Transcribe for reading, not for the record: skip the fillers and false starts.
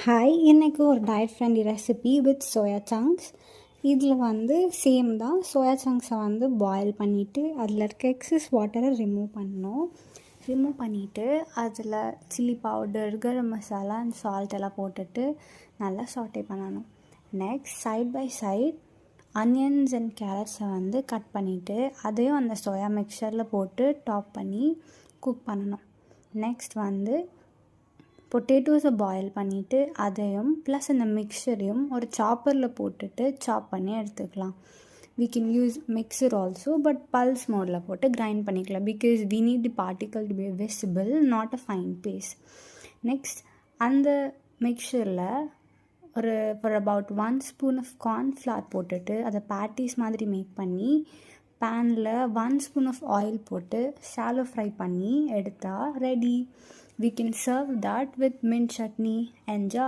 Hi, இன்றைக்கி ஒரு diet friendly recipe with soya chunks. இதில் சேம் தான். சோயா சங்க்ஸை பாயில் பண்ணிவிட்டு அதில் இருக்க எக்ஸஸ் வாட்டரை ரிமூவ் பண்ணிவிட்டு அதில் chilli powder, garam masala and salt எல்லாம் போட்டுட்டு நல்லா சாட்டே பண்ணணும். Next side by side onions and கேரட்ஸை கட் பண்ணிவிட்டு அதையும் அந்த சோயா மிக்சரில் போட்டு டாப் பண்ணி குக் பண்ணணும். நெக்ஸ்ட் பொட்டேட்டோஸை பாயில் பண்ணிவிட்டு அதையும் ப்ளஸ் இந்த மிக்சரையும் ஒரு சாப்பரில் போட்டுட்டு சாப் பண்ணி எடுத்துக்கலாம். we can use mixer also, but pulse மோடில் போட்டு கிரைண்ட் பண்ணிக்கலாம் because we need the particle to be visible, not a fine paste. Next அந்த மிக்சரில் for about 1 spoon of cornflour போட்டுட்டு அதை பேட்டிஸ் மாதிரி மேக் பண்ணி பேனில் 1 spoon of ஆயில் போட்டு ஷாலோ ஃப்ரை பண்ணி எடுத்தால் ready. We can serve that with mint chutney. Enjoy.